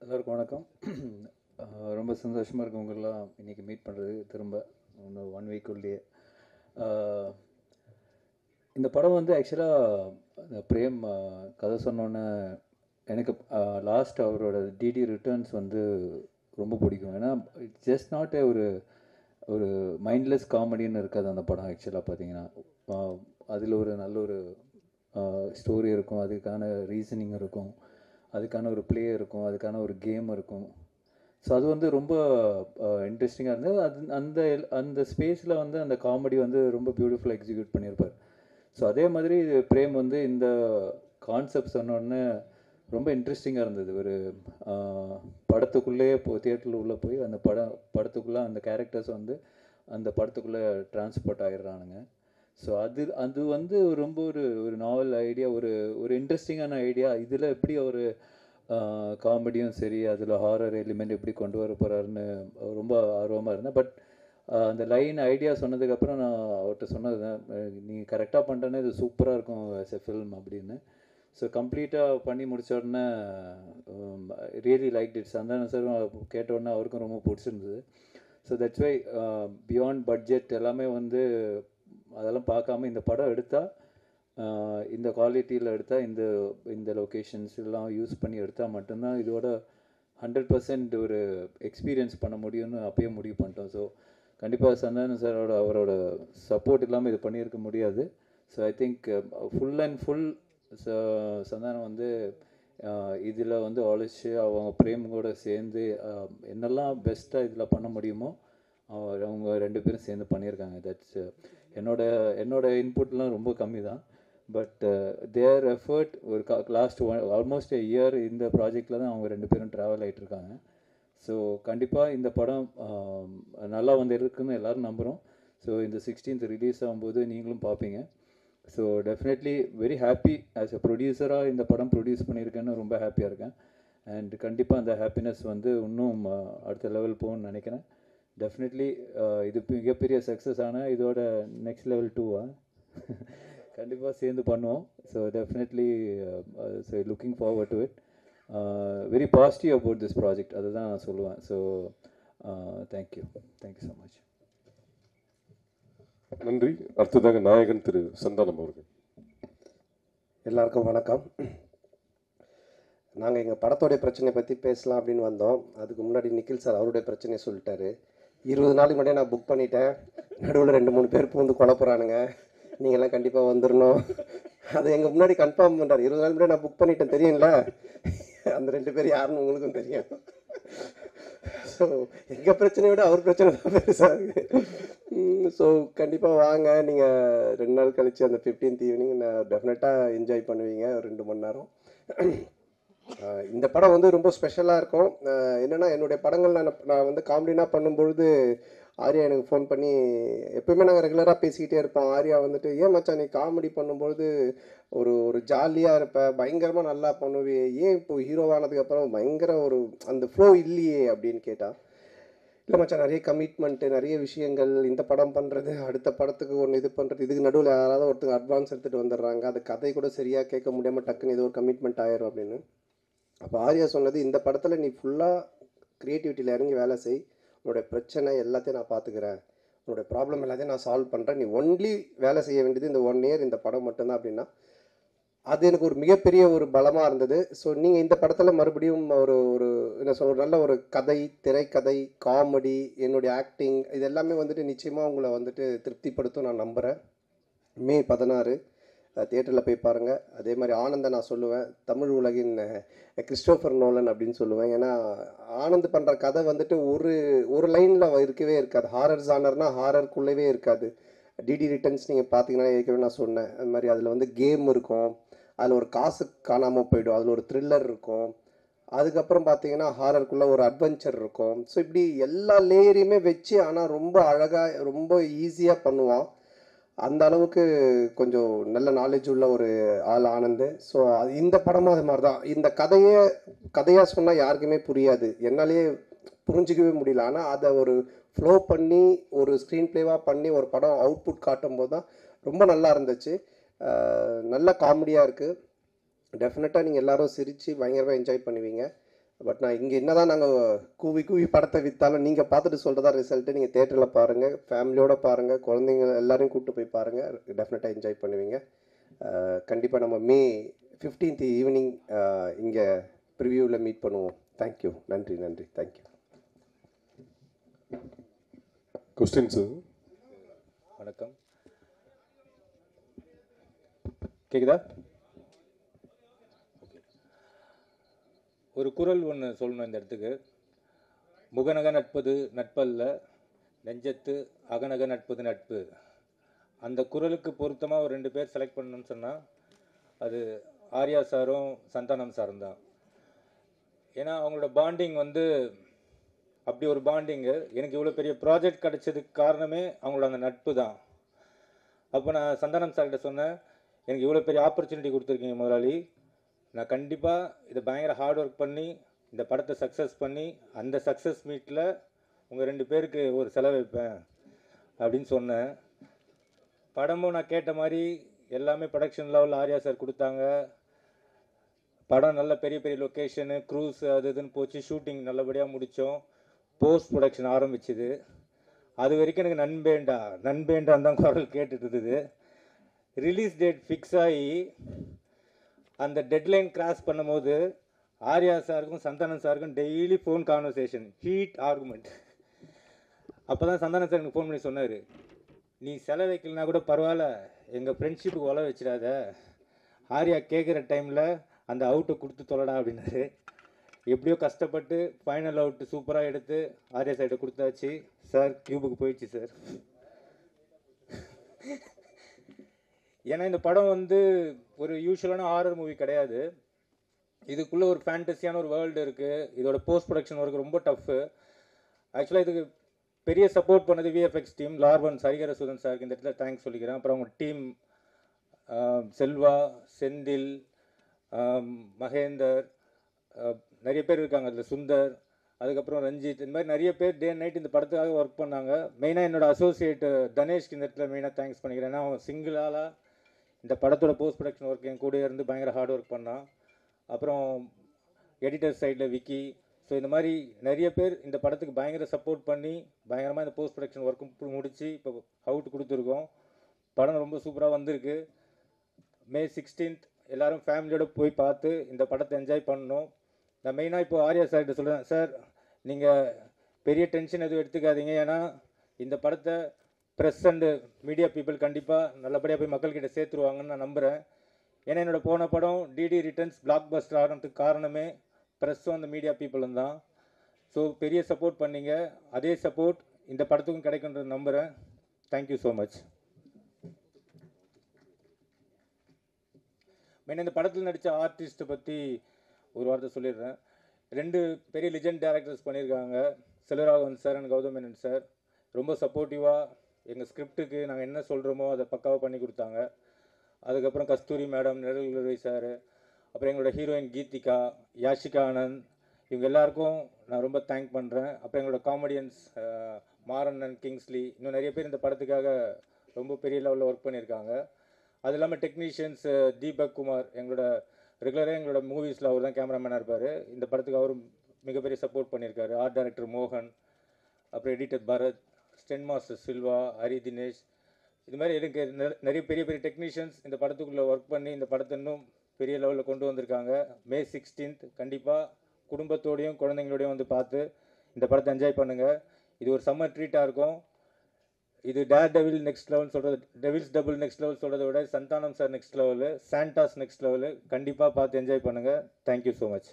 எல்லாருக்கும் வணக்கம். ரொம்ப சந்தோஷமாக இருக்கு உங்களெல்லாம் இன்றைக்கி மீட் பண்ணுறது திரும்ப இன்னும் 1 வீக்குள்ளேயே. இந்த படம் வந்து ஆக்சுவலாக பிரேம் கதை சொன்னோன்னே எனக்கு லாஸ்ட் அவரோட டிடி ரிட்டர்ன்ஸ் வந்து ரொம்ப பிடிக்கும். ஏன்னா இட்ஸ் ஜஸ்ட் நாட் ஒரு ஒரு மைண்ட்லெஸ் காமெடின்னு இருக்காது அந்த படம். ஆக்சுவலாக பார்த்தீங்கன்னா அதில் ஒரு நல்ல ஒரு ஸ்டோரி இருக்கும், அதுக்கான ரீசனிங் இருக்கும், அதுக்கான ஒரு ப்ளே இருக்கும், அதுக்கான ஒரு கேம் இருக்கும். ஸோ அது வந்து ரொம்ப இன்ட்ரெஸ்டிங்காக இருந்தது. அது அந்த அந்த ஸ்பேஸில் வந்து அந்த காமெடி வந்து ரொம்ப பியூட்டிஃபுல்லாக எக்ஸிக்யூட் பண்ணியிருப்பார். ஸோ அதே மாதிரி பிரேம் வந்து இந்த கான்செப்ட் சொன்னோடனே ரொம்ப இன்ட்ரெஸ்டிங்காக இருந்தது. ஒரு படத்துக்குள்ளேயே தியேட்டரில் உள்ளே போய் அந்த படத்துக்குள்ளே அந்த கேரக்டர்ஸ் வந்து அந்த படத்துக்குள்ளே டிரான்ஸ்போர்ட் ஆகிடுறானுங்க. ஸோ அது வந்து ரொம்ப ஒரு நாவல் ஐடியா, ஒரு இன்ட்ரெஸ்டிங்கான ஐடியா. இதில் எப்படி ஒரு காமெடியும் சரி, அதில் ஹாரர் எலிமெண்ட் எப்படி கொண்டு வர போகிறாருன்னு ரொம்ப ஆர்வமாக இருந்தேன். பட் அந்த லைன் ஐடியா சொன்னதுக்கப்புறம் நான் அவர்கிட்ட சொன்னது தான், நீ கரெக்டாக பண்ணுறேன்னா இது சூப்பராக இருக்கும் ஆஸ் எ ஃபில்ம் அப்படின்னு. ஸோ கம்ப்ளீட்டாக பண்ணி முடித்த உடனே ரியலி லைக் இட். சந்தானம் சாரும் கேட்ட உடனே அவருக்கும் ரொம்ப பிடிச்சிருந்தது. So that's why beyond budget எல்லாமே வந்து அதெல்லாம் பார்க்காம இந்த படம் எடுத்தால், இந்த குவாலிட்டியில் எடுத்தால், இந்த லொக்கேஷன்ஸ் எல்லாம் யூஸ் பண்ணி எடுத்தால் மட்டும்தான் இதோட 100% ஒரு எக்ஸ்பீரியன்ஸ் பண்ண முடியும்னு அப்பயே முடிவு பண்ணிட்டோம். ஸோ கண்டிப்பாக சந்தானம் சாரோட அவரோட சப்போர்ட் இல்லாமல் இது பண்ணியிருக்க முடியாது. So I think full and full Santhanam வந்து இதில் வந்து உழைச்சி அவங்க பிரேம் கூட சேர்ந்து என்னெல்லாம் பெஸ்ட்டாக இதில் பண்ண முடியுமோ அவங்க 2 பேரும் சேர்ந்து பண்ணியிருக்காங்க. தட்ஸ் என்னோட இன்புட்லாம் ரொம்ப கம்மி தான். பட் தேர் எஃபர்ட் ஒரு லாஸ்ட் ஆல்மோஸ்ட் இயர் இந்த ப்ராஜெக்டில் தான் அவங்க 2 பேரும் ட்ராவல் ஆகிட்டுருக்காங்க. ஸோ கண்டிப்பாக இந்த படம் நல்லா வந்து இருக்குன்னு எல்லோரும் நம்புகிறோம். ஸோ இந்த 16th ரிலீஸ் ஆகும்போது நீங்களும் பார்ப்பீங்க. So definitely very happy as a ப்ரொடியூசராக இந்த படம் ப்ரொடியூஸ் பண்ணியிருக்கேன்னு ரொம்ப ஹாப்பியாக இருக்கேன். அண்ட் கண்டிப்பாக அந்த ஹாப்பினஸ் வந்து இன்னும் அடுத்த லெவல் போகணும்னு நினைக்கிறேன். டெஃபினெட்லி இது மிகப்பெரிய சக்ஸஸ் ஆனால் இதோட நெக்ஸ்ட் லெவல் 2 கண்டிப்பாக சேர்ந்து பண்ணுவோம். So definitely so looking forward to it. Very positive about this project, அதுதான் நான் சொல்லுவேன். So thank you so much. நன்றி. அடுத்ததாக நாயகன் திரு சந்தானம் அவர்கள். எல்லாருக்கும் வணக்கம். நாங்கள் எங்கள் படத்தோடைய பிரச்சனையை பற்றி பேசலாம் அப்படின்னு வந்தோம். அதுக்கு முன்னாடி நிக்கில் சார் அவருடைய பிரச்சனையை சொல்லிட்டாரு. 20 நாளைக்கு முன்னாடியே நான் புக் பண்ணிட்டேன். நடுவில் 2-3 பேர் பூந்து கொலை போகிறானுங்க, நீங்கள்லாம் கண்டிப்பாக வந்துடணும். அதை எங்கள் முன்னாடி கன்ஃபார்ம் பண்ணுறாரு. 20 நாள் முன்னாடி நான் புக் பண்ணிட்டேன், தெரியும்ல. அந்த 2 பேர் யாருன்னு உங்களுக்கும் தெரியும். ஸோ எங்கள் பிரச்சனையை விட அவர் பிரச்சனை தான் பெருசாக இருக்குது. ஸோ கண்டிப்பாக வாங்க. நீங்கள் 2 நாள் கழித்து அந்த 15th ஈவினிங் நான் டெஃபினட்டாக என்ஜாய் பண்ணுவீங்க. ஒரு 2 மணி நேரம். இந்த படம் வந்து ரொம்ப ஸ்பெஷலாக இருக்கும். என்னென்னா என்னுடைய படங்கள் நான் வந்து காமெடினா பண்ணும்பொழுது ஆர்யா எனக்கு ஃபோன் பண்ணி, எப்போயுமே நாங்கள் ரெகுலராக பேசிக்கிட்டே இருப்போம். ஆர்யா வந்துட்டு, ஏன் மச்சான் நீ காமெடி பண்ணும்பொழுது ஒரு ஜாலியாக இருப்ப, பயங்கரமாக நல்லா பண்ணுவே, ஏன் இப்போ ஹீரோவானதுக்கப்புறம் பயங்கர அந்த ஃப்ளோ இல்லையே அப்படின்னு கேட்டால், இல்லை மச்சான் நிறைய கமிட்மெண்ட்டு, நிறைய விஷயங்கள், இந்த படம் பண்ணுறது, அடுத்த படத்துக்கு ஒன்று இது பண்ணுறது, இதுக்கு நடுவில் யாராவது ஒருத்தங்க அட்வான்ஸ் எடுத்துகிட்டு வந்துடுறாங்க, அது கதை கூட சரியாக கேட்க முடியாமல் டக்குன்னு இது ஒரு கமிட்மெண்ட் ஆயிரும் அப்படின்னு. அப்போ ஆர்யா சொன்னது, இந்த படத்தில் நீ ஃபுல்லாக க்ரியேட்டிவிட்டியில் இறங்கி வேலை செய், உன்னோடைய பிரச்சனை எல்லாத்தையும் நான் பார்த்துக்கிறேன், உன்னோடைய ப்ராப்ளம் எல்லாத்தையும் நான் சால்வ் பண்ணுறேன், நீ ஒன்லி வேலை செய்ய வேண்டியது இந்த 1 year இந்த படம் மட்டும்தான் அப்படின்னா, அது எனக்கு ஒரு மிகப்பெரிய ஒரு பலமாக இருந்தது. ஸோ நீங்கள் இந்த படத்தில் மறுபடியும் என்ன சொல்ற நல்ல ஒரு கதை, திரைக்கதை, காமெடி, என்னுடைய ஆக்டிங், இது எல்லாமே வந்துட்டு நிச்சயமாக உங்களை வந்துட்டு திருப்திப்படுத்தும் நான் நம்புகிறேன். May 16 தியேட்டரில் போய் பாருங்கள். அதே மாதிரி ஆனந்தை நான் சொல்லுவேன், தமிழ் உலகின் கிறிஸ்டோஃபர் நோலன் அப்படின்னு சொல்லுவேன். ஏன்னா ஆனந்த் பண்ணுற கதை வந்துட்டு ஒரு லைனில் இருக்கவே இருக்காது. ஹாரர் ஜானர்னா ஹாரருக்குள்ளவே இருக்காது. டிடி ரிட்டர்ன்ஸ் நீங்கள் பார்த்தீங்கன்னா ஏற்கனவே நான் சொன்னேன், அது மாதிரி அதில் வந்து கேம் இருக்கும், அதில் ஒரு காசு காணாமல் போயிடும், அதில் ஒரு த்ரில்லர் இருக்கும், அதுக்கப்புறம் பார்த்தீங்கன்னா ஹாரருக்குள்ளே ஒரு அட்வென்ச்சர் இருக்கும். ஸோ இப்படி எல்லா லேயரையுமே வச்சு ஆனால் ரொம்ப அழகாக ரொம்ப ஈஸியாக பண்ணுவான். அந்த அளவுக்கு கொஞ்சம் நல்ல நாலேஜ் உள்ள ஒரு ஆள் ஆனந்த். ஸோ இந்த படமும் அது மாதிரி தான். இந்த கதையாக சொன்னால் யாருக்குமே புரியாது, என்னாலேயே புரிஞ்சிக்கவே முடியல. ஆனால் அதை ஒரு ஃப்ளோ பண்ணி ஒரு ஸ்க்ரீன் ப்ளேவாக பண்ணி ஒரு படம் அவுட்புட் காட்டும் போது தான் ரொம்ப நல்லா இருந்துச்சு. நல்ல காமெடியாக இருக்குது. டெஃபினட்டாக நீங்கள் எல்லோரும் சிரித்து பயங்கரமாக என்ஜாய் பண்ணுவீங்க. பட் நான் இங்கே என்ன தான் நாங்கள் கூவி கூவி படத்தை விற்றாலும் நீங்கள் பார்த்துட்டு சொல்கிறதா ரிசல்ட்டு. நீங்கள் தேட்டரில் பாருங்கள், ஃபேமிலியோடு பாருங்கள், குழந்தைங்க எல்லாரையும் கூப்பிட்டு போய் பாருங்கள், டெஃபினட்டாக என்ஜாய் பண்ணுவீங்க. கண்டிப்பாக நம்ம May 15th ஈவினிங் இங்கே ப்ரிவியூவில் மீட் பண்ணுவோம். தேங்க்யூ. நன்றி நன்றி. தேங்க்யூ. கொஸ்டின்ஸு? வணக்கம், கேக்குதா? ஒரு குறள் ஒன்று சொல்லணும் இந்த இடத்துக்கு. முகநக நட்பது நட்பல்ல, நெஞ்சத்து அகநக நட்பது நட்பு. அந்த குறளுக்கு பொருத்தமாக ஒரு 2 பேர் செலக்ட் பண்ணணும்னு சொன்னால் அது ஆர்யா சாரும் சந்தானம் சாரும் தான். ஏன்னா அவங்களோட பாண்டிங் வந்து அப்படி ஒரு பாண்டிங்கு. எனக்கு இவ்வளோ பெரிய ப்ராஜெக்ட் கிடைச்சதுக்கு காரணமே அவங்களோட அந்த நட்பு தான். அப்போ நான் சந்தானம் சார்கிட்ட சொன்னேன், எனக்கு இவ்வளோ பெரிய ஆப்பர்ச்சுனிட்டி கொடுத்துருக்கீங்க முதலாளி, நான் கண்டிப்பாக இதை பயங்கர ஹார்ட் ஒர்க் பண்ணி இந்த படத்தை சக்ஸஸ் பண்ணி அந்த சக்ஸஸ் மீட்டில் உங்கள் 2 பேருக்கு ஒரு செலவு வைப்பேன் அப்படின்னு சொன்னேன். படமும் நான் கேட்ட மாதிரி எல்லாமே ப்ரொடக்ஷன் லெவலில் ஆர்யா சார் கொடுத்தாங்க. படம் நல்ல பெரிய பெரிய லொக்கேஷனு, க்ரூஸ், அது இதுன்னு போச்சு. ஷூட்டிங் நல்லபடியாக முடித்தோம். போஸ்ட் ப்ரொடக்ஷன் ஆரம்பிச்சுது. அது வரைக்கும் எனக்கு நண்பேண்டான் தான் குரல் கேட்டுட்டு இருந்தது. ரிலீஸ் டேட் ஃபிக்ஸ் ஆகி அந்த டெட்லைன் கிராஸ் பண்ணும்போது ஆர்யா சாருக்கும் சந்தானம் சாருக்கும் daily phone conversation, heat argument. அப்போ தான் சந்தானம் சார் எனக்கு ஃபோன் பண்ணி சொன்னார், நீ செலவு வைக்கலனா கூட பரவாயில்ல, எங்கள் ஃப்ரெண்ட்ஷிப்புக்கு உழ வச்சிடாத, ஆர்யா கேட்குற டைமில் அந்த அவுட்டை கொடுத்து தொலைடா அப்படின்னாரு. எப்படியோ கஷ்டப்பட்டு ஃபைனல் அவுட்டு சூப்பராக எடுத்து ஆர்யா சைட்டை கொடுத்தாச்சு. சார் கியூபுக்கு போயிடுச்சு சார். ஏன்னா இந்த படம் வந்து ஒரு யூஸ்வலான ஹாரர் மூவி கிடையாது. இதுக்குள்ளே ஒரு ஃபேண்டஸியான ஒரு வேர்ல்டு இருக்குது. இதோட போஸ்ட் ப்ரொடக்ஷன் ஒர்க் ரொம்ப டஃப்பு. ஆக்சுவலாக இதுக்கு பெரிய சப்போர்ட் பண்ணது விஎஃப்எக்ஸ் டீம், லார்வன் சரிகரசூதன் சாருக்கு இந்த இடத்துல தேங்க்ஸ் சொல்லிக்கிறேன். அப்புறம் அவங்க டீம் செல்வா, செந்தில், மகேந்தர், நிறைய பேர் இருக்காங்க அதில், சுந்தர், அதுக்கப்புறம் ரஞ்சித், இந்த மாதிரி நிறைய பேர் டே நைட் இந்த படத்துக்காக ஒர்க் பண்ணாங்க. மெயினாக என்னோட அசோசியேட் தனேஷ்க்கு இந்த இடத்துல மெயினாக தேங்க்ஸ் பண்ணிக்கிறேன். ஏன்னா அவன் சிங்கிளாக இந்த படத்தோட போஸ்ட் ப்ரொடக்ஷன் ஒர்க் என் கூட இருந்து பயங்கர ஹார்ட் ஒர்க் பண்ணான். அப்புறம் எடிட்டர் சைடில் விக்கி. ஸோ இந்த மாதிரி நிறைய பேர் இந்த படத்துக்கு பயங்கர சப்போர்ட் பண்ணி பயங்கரமாக இந்த போஸ்ட் ப்ரொடக்ஷன் ஒர்க்கும் முடித்து இப்போ அவுட் கொடுத்துருக்கோம். படம் ரொம்ப சூப்பராக வந்திருக்கு. May 16th எல்லோரும் ஃபேமிலியோடு போய் பார்த்து இந்த படத்தை என்ஜாய் பண்ணணும். நான் மெயினாக இப்போ ஆர்யா சார்கிட்ட சொல்கிறேன், சார் நீங்கள் பெரிய டென்ஷன் எதுவும் எடுத்துக்காதீங்க. ஏன்னா இந்த படத்தை ப்ரெஸ் அண்டு மீடியா பீப்புள் கண்டிப்பாக நல்லபடியாக போய் மக்கள்கிட்ட சேர்த்துருவாங்கன்னு நான் நம்புகிறேன். ஏன்னா என்னோடய போன படம் டிடி ரிட்டர்ன்ஸ் பிளாக் பஸ்டர் ஆகிறதுக்கு காரணமே ப்ரெஸ்ஸும் அந்த மீடியா பீப்புளும் தான். ஸோ பெரிய சப்போர்ட் பண்ணிங்க. அதே சப்போர்ட் இந்த படத்துக்கும் கிடைக்குன்றது நம்புகிறேன். Thank you so much. மெயின் இந்த படத்தில் நடித்த ஆர்டிஸ்ட்டை பற்றி ஒரு வார்த்தை சொல்லிடுறேன். 2 பெரிய லிஜெண்ட் டேரக்டர்ஸ் பண்ணியிருக்காங்க, Selvaraghavan sir and Gautham Menon sir. ரொம்ப சப்போர்ட்டிவாக எங்கள் ஸ்கிரிப்டுக்கு நாங்கள் என்ன சொல்கிறோமோ அதை பக்காவாக பண்ணி கொடுத்தாங்க. அதுக்கப்புறம் கஸ்தூரி மேடம், நிழல் சார், அப்புறம் எங்களோட ஹீரோயின் கீதிகா, யாஷிகா ஆனந்த், இவங்க எல்லாருக்கும் நான் ரொம்ப தேங்க் பண்ணுறேன். அப்புறம் எங்களோட காமெடியன்ஸ் மாறன் அண்ட் கிங்ஸ்லி, இன்னும் நிறைய பேர் இந்த படத்துக்காக ரொம்ப பெரிய லெவலில் ஒர்க் பண்ணியிருக்காங்க. அது இல்லாமல் டெக்னீஷியன்ஸ் தீபக் குமார், எங்களோட ரெகுலராக எங்களோட மூவிஸில் அவர் தான் கேமராமேனாக இருப்பார். இந்த படத்துக்கு அவரும் மிகப்பெரிய சப்போர்ட் பண்ணியிருக்காரு. ஆர்ட் டைரக்டர் மோகன், அப்புறம் editor Bharath, stunt master Silva, Hari Dinesh, இது மாதிரி எனக்கு நிறைய பெரிய பெரிய டெக்னீஷியன்ஸ் இந்த படத்துக்குள்ளே ஒர்க் பண்ணி இந்த படத்தை இன்னும் பெரிய லெவலில் கொண்டு வந்திருக்காங்க. May 16th கண்டிப்பாக குடும்பத்தோடையும் குழந்தைங்களோடையும் வந்து பார்த்து இந்த படத்தை என்ஜாய் பண்ணுங்கள். இது ஒரு சம்மர் ட்ரீட்டாக இருக்கும். இது டேர் டெவில் நெக்ஸ்ட் லெவல் சொல்கிறது, டெவில்ஸ் டபுள் நெக்ஸ்ட் லெவல் சொல்கிறத விட Santhanam sir next level, Santa's next level. கண்டிப்பாக பார்த்து என்ஜாய் பண்ணுங்கள். Thank you so much.